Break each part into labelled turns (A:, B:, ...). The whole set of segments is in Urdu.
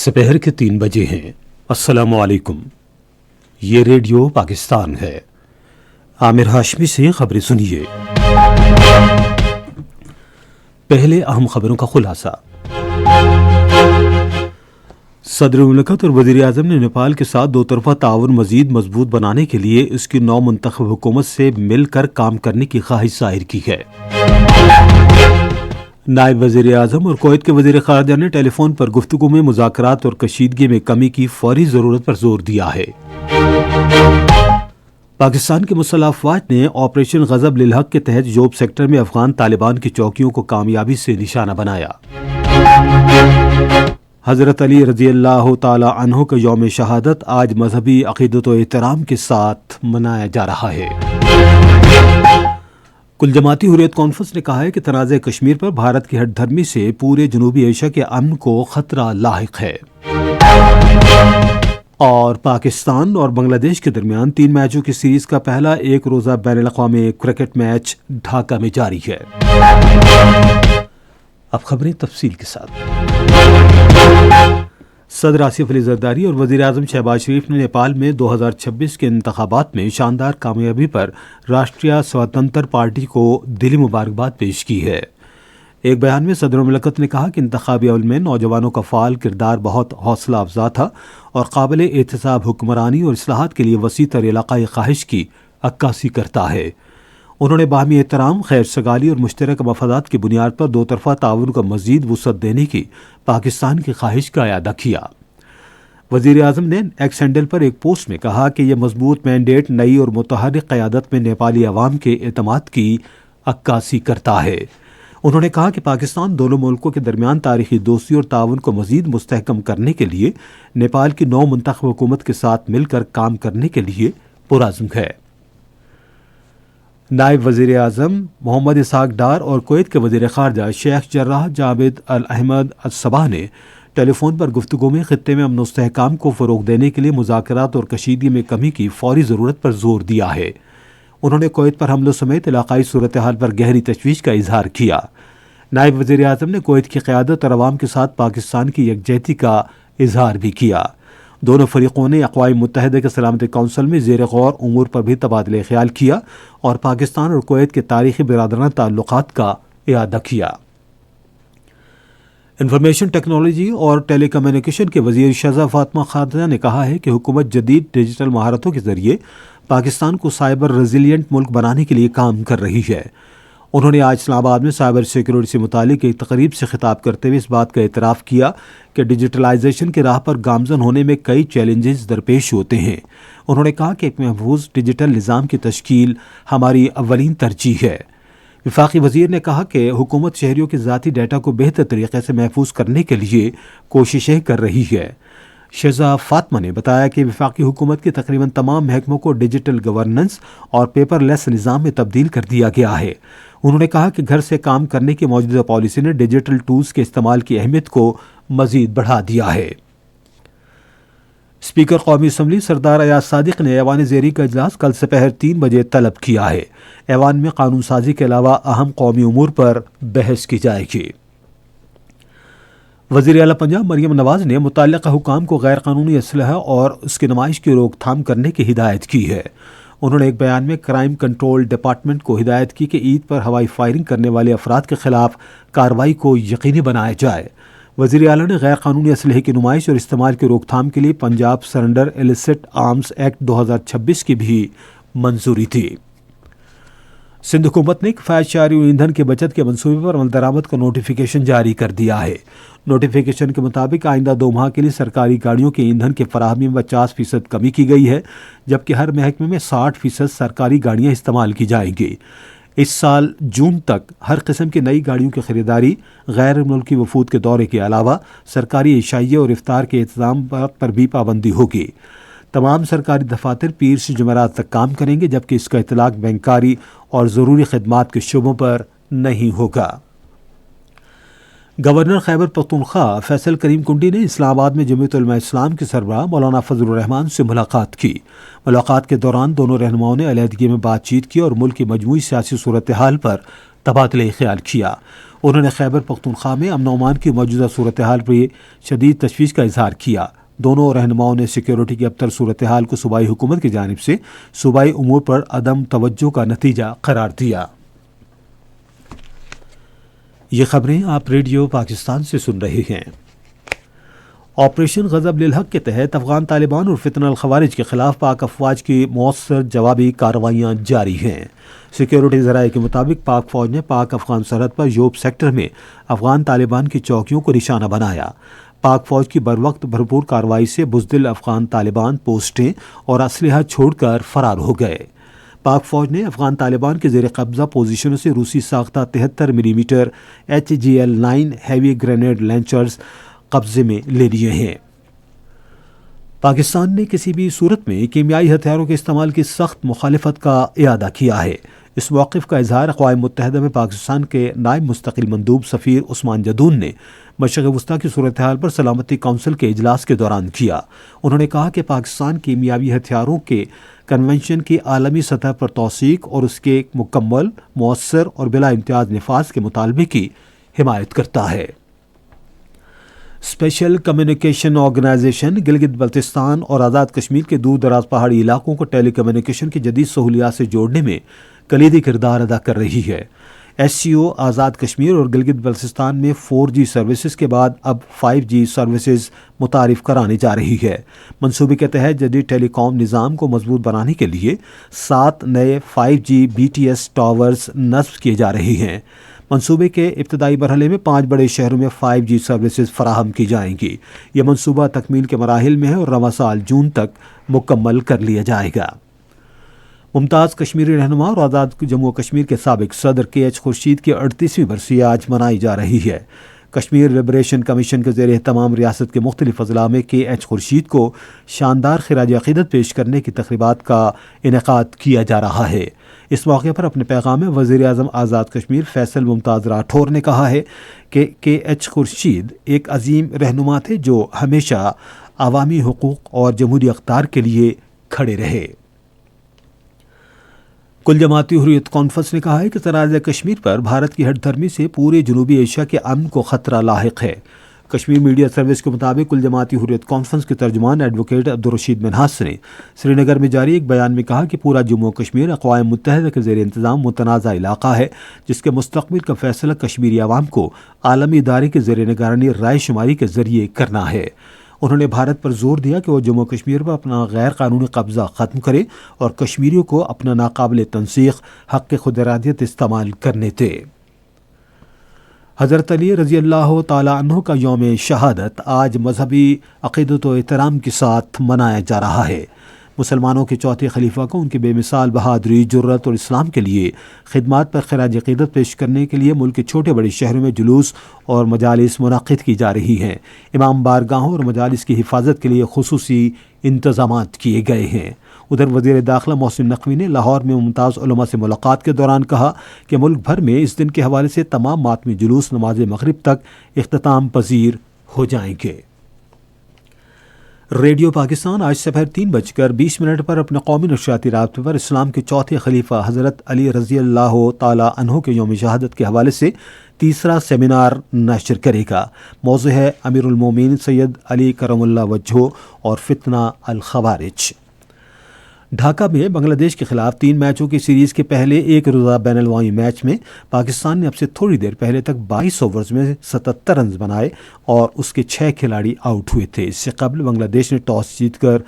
A: سپہر کے 3 بجے ہیں۔ السلام علیکم، یہ ریڈیو پاکستان ہے۔ عامر ہاشمی سے خبریں سنیے۔ پہلے اہم خبروں کا خلاصہ۔ صدر مملکت اور وزیر اعظم نے نیپال کے ساتھ دو طرفہ تعاون مزید مضبوط بنانے کے لیے اس کی نو منتخب حکومت سے مل کر کام کرنے کی خواہش ظاہر کی ہے۔ نائب وزیر اعظم اور کویت کے وزیر خارجہ نے ٹیلی فون پر گفتگو میں مذاکرات اور کشیدگی میں کمی کی فوری ضرورت پر زور دیا ہے۔ پاکستان کی مسلح افواج نے آپریشن غضب للحق کے تحت جوب سیکٹر میں افغان طالبان کی چوکیوں کو کامیابی سے نشانہ بنایا۔ حضرت علی رضی اللہ تعالی عنہ کا یوم شہادت آج مذہبی عقیدت و احترام کے ساتھ منایا جا رہا ہے۔ کل جماعتی حریت کانفرنس نے کہا ہے کہ تنازع کشمیر پر بھارت کی ہٹ دھرمی سے پورے جنوبی ایشیا کے امن کو خطرہ لاحق ہے۔ اور پاکستان اور بنگلہ دیش کے درمیان 3 میچوں کی سیریز کا پہلا ایک روزہ بین الاقوامی کرکٹ میچ ڈھاکہ میں جاری ہے۔ اب خبریں تفصیل کے ساتھ۔ صدر آصف علی زرداری اور وزیر اعظم شہباز شریف نے نیپال میں 2026 کے انتخابات میں شاندار کامیابی پر راشٹریہ سوتنتر پارٹی کو دلی مبارکباد پیش کی ہے۔ ایک بیان میں صدر مملکت نے کہا کہ انتخابی عمل میں نوجوانوں کا فعال کردار بہت حوصلہ افزا تھا اور قابل احتساب حکمرانی اور اصلاحات کے لیے وسیع تر علاقائی خواہش کی عکاسی کرتا ہے۔ انہوں نے باہمی احترام، خیر سگالی اور مشترکہ مفادات کی بنیاد پر دو طرفہ تعاون کو مزید وسعت دینے کی پاکستان کی خواہش کا اعادہ کیا۔ وزیر اعظم نے ایکس ہینڈل پر ایک پوسٹ میں کہا کہ یہ مضبوط مینڈیٹ نئی اور متحرک قیادت میں نیپالی عوام کے اعتماد کی عکاسی کرتا ہے۔ انہوں نے کہا کہ پاکستان دونوں ملکوں کے درمیان تاریخی دوستی اور تعاون کو مزید مستحکم کرنے کے لیے نیپال کی نو منتخب حکومت کے ساتھ مل کر کام کرنے کے لیے پرعزم ہے۔ نائب وزیر اعظم محمد اسحاق ڈار اور کویت کے وزیر خارجہ شیخ جراح جابر الاحمد الصباح نے ٹیلی فون پر گفتگو میں خطے میں امن و استحکام کو فروغ دینے کے لیے مذاکرات اور کشیدگی میں کمی کی فوری ضرورت پر زور دیا ہے۔ انہوں نے کویت پر حملوں سمیت علاقائی صورتحال پر گہری تشویش کا اظہار کیا۔ نائب وزیر اعظم نے کویت کی قیادت اور عوام کے ساتھ پاکستان کی یکجہتی کا اظہار بھی کیا۔ دونوں فریقوں نے اقوام متحدہ کے سلامتی کونسل میں زیر غور امور پر بھی تبادلہ خیال کیا اور پاکستان اور کویت کے تاریخی برادرانہ تعلقات کا اعادہ کیا۔ انفارمیشن ٹیکنالوجی اور ٹیلی کمیونیکیشن کے وزیر شہزاد فاطمہ خارجہ نے کہا ہے کہ حکومت جدید ڈیجیٹل مہارتوں کے ذریعے پاکستان کو سائبر ریزیلینٹ ملک بنانے کے لیے کام کر رہی ہے۔ انہوں نے آج اسلام آباد میں سائبر سیکیورٹی سے متعلق ایک تقریب سے خطاب کرتے ہوئے اس بات کا اعتراف کیا کہ ڈیجیٹلائزیشن کی راہ پر گامزن ہونے میں کئی چیلنجز درپیش ہوتے ہیں۔ انہوں نے کہا کہ ایک محفوظ ڈیجیٹل نظام کی تشکیل ہماری اولین ترجیح ہے۔ وفاقی وزیر نے کہا کہ حکومت شہریوں کے ذاتی ڈیٹا کو بہتر طریقے سے محفوظ کرنے کے لیے کوششیں کر رہی ہے۔ شہزاد فاطمہ نے بتایا کہ وفاقی حکومت کے تقریباً تمام محکموں کو ڈیجیٹل گورننس اور پیپر لیس نظام میں تبدیل کر دیا گیا ہے۔ انہوں نے کہا کہ گھر سے کام کرنے کی موجودہ پالیسی نے ڈیجیٹل ٹولز کے استعمال کی اہمیت کو مزید بڑھا دیا ہے۔ اسپیکر قومی اسمبلی سردار ایاز صادق نے ایوان زیریں کا اجلاس کل سپہر 3 بجے طلب کیا ہے۔ ایوان میں قانون سازی کے علاوہ اہم قومی امور پر بحث کی جائے گی۔ وزیر اعلیٰ پنجاب مریم نواز نے متعلقہ حکام کو غیر قانونی اسلحہ اور اس کی نمائش کی روک تھام کرنے کی ہدایت کی ہے۔ انہوں نے ایک بیان میں کرائم کنٹرول ڈپارٹمنٹ کو ہدایت کی کہ عید پر ہوائی فائرنگ کرنے والے افراد کے خلاف کارروائی کو یقینی بنایا جائے۔ وزیر اعلیٰ نے غیر قانونی اسلحے کی نمائش اور استعمال کی روک تھام کے لیے پنجاب سرنڈر ایلیسٹ آرمز ایکٹ 2026 کی بھی منظوری دی۔ سندھ حکومت نے کفایت شعاری ایندھن کی بچت کے منصوبے پر عمل درآمد کا نوٹیفیکیشن جاری کر دیا ہے۔ نوٹیفیکیشن کے مطابق آئندہ 2 ماہ کے لیے سرکاری گاڑیوں کے ایندھن کی فراہمی میں 50% کمی کی گئی ہے، جبکہ ہر محکمے میں 60% سرکاری گاڑیاں استعمال کی جائیں گی۔ اس سال جون تک ہر قسم کی نئی گاڑیوں کی خریداری، غیر ملکی وفود کے دورے کے علاوہ سرکاری عشائیے اور افطار کے انتظام پر بھی پابندی ہوگی۔ تمام سرکاری دفاتر پیر سے جمعرات تک کام کریں گے، جبکہ اس کا اطلاق بینکاری اور ضروری خدمات کے شعبوں پر نہیں ہوگا۔ گورنر خیبر پختونخوا فیصل کریم کنڈی نے اسلام آباد میں جمعیت علماء اسلام کے سربراہ مولانا فضل الرحمان سے ملاقات کی۔ ملاقات کے دوران دونوں رہنماؤں نے علیحدگی میں بات چیت کی اور ملک کی مجموعی سیاسی صورتحال پر تبادلہ خیال کیا۔ انہوں نے خیبر پختونخوا میں امن و امان کی موجودہ صورتحال پر شدید تشویش کا اظہار کیا۔ دونوں رہنماؤں نے سیکیورٹی کی ابتر صورتحال کو صوبائی حکومت کی جانب سے صوبائی امور پر عدم توجہ کا نتیجہ قرار دیا۔ یہ خبریں آپ ریڈیو پاکستان سے سن رہے ہیں۔ آپریشن غضب للحق کے تحت افغان طالبان اور فتنہ الخوارج کے خلاف پاک افواج کی مؤثر جوابی کارروائیاں جاری ہیں۔ سیکیورٹی ذرائع کے مطابق پاک فوج نے پاک افغان سرحد پر یوب سیکٹر میں افغان طالبان کی چوکیوں کو نشانہ بنایا۔ پاک فوج کی بروقت بھرپور کارروائی سے بزدل افغان طالبان پوسٹیں اور اسلحہ چھوڑ کر فرار ہو گئے۔ پاک فوج نے افغان طالبان کے زیر قبضہ پوزیشنوں سے روسی ساختہ 73 ملی metre HGL-9 heavy grenade launchers قبضے میں لے لیے ہیں۔ پاکستان نے کسی بھی صورت میں کیمیائی ہتھیاروں کے استعمال کی سخت مخالفت کا اعادہ کیا ہے۔ اس موقف کا اظہار اقوام متحدہ میں پاکستان کے نائب مستقل مندوب سفیر عثمان جدون نے مشرق وسطیٰ کی صورتحال پر سلامتی کونسل کے اجلاس کے دوران کیا۔ انہوں نے کہا کہ پاکستان کیمیاوی ہتھیاروں کے کنونشن کی عالمی سطح پر توثیق اور اس کے مکمل، مؤثر اور بلا امتیاز نفاذ کے مطالبے کی حمایت کرتا ہے۔ Special communication organisation Gilgit Baltistan اور آزاد کشمیر کے دور دراز پہاڑی علاقوں کو ٹیلی کمیونیکیشن کی جدید سہولیات سے جوڑنے میں کلیدی کردار ادا کر رہی ہے۔ SCO آزاد کشمیر اور گلگت بلتستان میں 4G سروسز کے بعد اب 5G سروسز متعارف کرانے جا رہی ہے۔ منصوبے کے تحت جدید ٹیلی کام نظام کو مضبوط بنانے کے لیے 7 نئے 5G BTS ٹاورز نصب کیے جا رہے ہیں۔ منصوبے کے ابتدائی مرحلے میں 5 بڑے شہروں میں 5G سروسز فراہم کی جائیں گی۔ یہ منصوبہ تکمیل کے مراحل میں ہے اور رواں سال جون تک مکمل کر لیا جائے گا۔ ممتاز کشمیری رہنما اور آزاد جموں و کشمیر کے سابق صدر KH خورشید کی 38ویں برسی آج منائی جا رہی ہے۔ کشمیر لبریشن کمیشن کے زیر اہتمام ریاست کے مختلف اضلاع میں KH خورشید کو شاندار خراج عقیدت پیش کرنے کی تقریبات کا انعقاد کیا جا رہا ہے۔ اس موقع پر اپنے پیغام میں وزیر اعظم آزاد کشمیر فیصل ممتاز راٹھور نے کہا ہے کہ KH خورشید ایک عظیم رہنما تھے جو ہمیشہ عوامی حقوق اور جمہوری اقدار کے لیے کھڑے رہے۔ کل جماعتی حریت کانفرنس نے کہا ہے کہ تنازع کشمیر پر بھارت کی ہٹ دھرمی سے پورے جنوبی ایشیا کے امن کو خطرہ لاحق ہے۔ کشمیر میڈیا سروس کے مطابق کل جماعتی حریت کانفرنس کے ترجمان ایڈوکیٹ عبدالرشید منہاس نے سری نگر میں جاری ایک بیان میں کہا کہ پورا جموں و کشمیر اقوام متحدہ کے زیر انتظام متنازع علاقہ ہے، جس کے مستقبل کا فیصلہ کشمیری عوام کو عالمی ادارے کے زیر نگرانی رائے شماری کے ذریعے کرنا ہے۔ انہوں نے بھارت پر زور دیا کہ وہ جموں و کشمیر پر اپنا غیر قانونی قبضہ ختم کرے اور کشمیریوں کو اپنا ناقابل تنسیق حق خود ارادیت استعمال کرنے دے۔ حضرت علی رضی اللہ تعالی عنہ کا یوم شہادت آج مذہبی عقیدت و احترام کے ساتھ منایا جا رہا ہے۔ مسلمانوں کے چوتھے خلیفہ کو ان کی بے مثال بہادری، جرأت اور اسلام کے لیے خدمات پر خراج عقیدت پیش کرنے کے لیے ملک کے چھوٹے بڑے شہروں میں جلوس اور مجالس منعقد کی جا رہی ہیں۔ امام بارگاہوں اور مجالس کی حفاظت کے لیے خصوصی انتظامات کیے گئے ہیں۔ ادھر وزیر داخلہ محسن نقوی نے لاہور میں ممتاز علماء سے ملاقات کے دوران کہا کہ ملک بھر میں اس دن کے حوالے سے تمام ماتمی جلوس نماز مغرب تک اختتام پذیر ہو جائیں گے۔ ریڈیو پاکستان آج سپہر 3:20 پر اپنے قومی نشریاتی رابطے پر اسلام کے چوتھے خلیفہ حضرت علی رضی اللہ تعالی عنہ کے یوم شہادت کے حوالے سے تیسرا سیمینار نشر کرے گا۔ موضوع ہے امیر المومنین سید علی کرم اللہ وجہہ اور فتنہ الخوارج۔ ڈھاکہ میں بنگلہ دیش کے خلاف 3 میچوں کی سیریز کے پہلے ایک روزہ بین الاقوامی میچ میں پاکستان نے اب سے تھوڑی دیر پہلے تک 22 اوورز میں 77 رنز بنائے اور اس کے 6 کھلاڑی آؤٹ ہوئے تھے۔ اس سے قبل بنگلہ دیش نے ٹاس جیت کر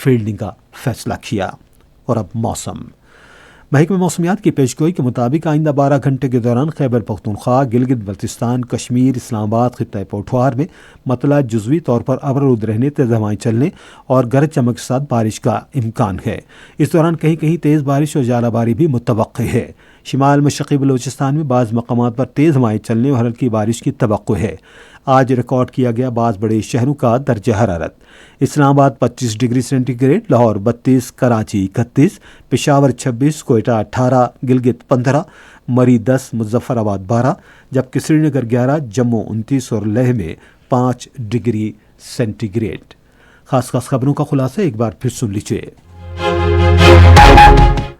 A: فیلڈنگ کا فیصلہ کیا۔ اور اب موسم۔ محکمہ موسمیات کی پیشگوئی کے مطابق آئندہ 12 گھنٹے کے دوران خیبر پختونخوا، گلگت بلتستان، کشمیر، اسلام آباد، خطہ پوٹھوار میں مطلع جزوی طور پر ابرالود رہنے، تیز ہوائیں چلنے اور گرج چمک کے ساتھ بارش کا امکان ہے۔ اس دوران کہیں کہیں تیز بارش اور ژالہ باری بھی متوقع ہے۔ شمال مشرقی بلوچستان میں بعض مقامات پر تیز ہوائیں چلنے اور ہلکی بارش کی توقع ہے۔ آج ریکارڈ کیا گیا بعض بڑے شہروں کا درجہ حرارت: Islamabad 25 degree centigrade, Lahore 32، Karachi 31، Peshawar 26، Quetta 18، Gilgit 15، Murree 10، Muzaffarabad 12، جبکہ سری نگر 11، جموں 29 اور لیہ میں 5 ڈگری سینٹی گریڈ۔ خاص خبروں کا خلاصہ ایک بار پھر سن لیجیے۔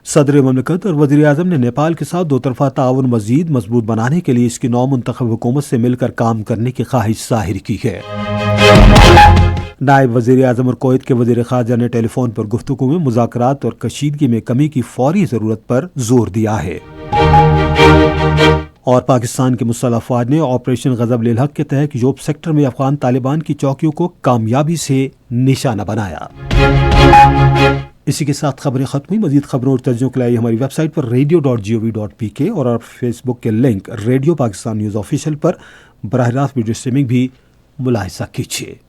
A: صدر مملکت اور وزیر اعظم نے نیپال کے ساتھ دو طرفہ تعاون مزید مضبوط بنانے کے لیے اس کی نو منتخب حکومت سے مل کر کام کرنے کی خواہش ظاہر کی ہے۔ نائب وزیر اعظم اور کویت کے وزیر خارجہ نے ٹیلی فون پر گفتگو میں مذاکرات اور کشیدگی میں کمی کی فوری ضرورت پر زور دیا ہے۔ اور پاکستان کے مسلح افواج نے آپریشن غضب للحق کے تحت یوب سیکٹر میں افغان طالبان کی چوکیوں کو کامیابی سے نشانہ بنایا۔ اسی کے ساتھ خبریں ختم ہوئی۔ مزید خبروں اور تجزیوں کے لیے ہماری ویب سائٹ پر radio.gov.pk اور فیس بک کے link radio Pakistan news official پر براہ راست ویڈیو اسٹریمنگ بھی ملاحظہ کیجیے۔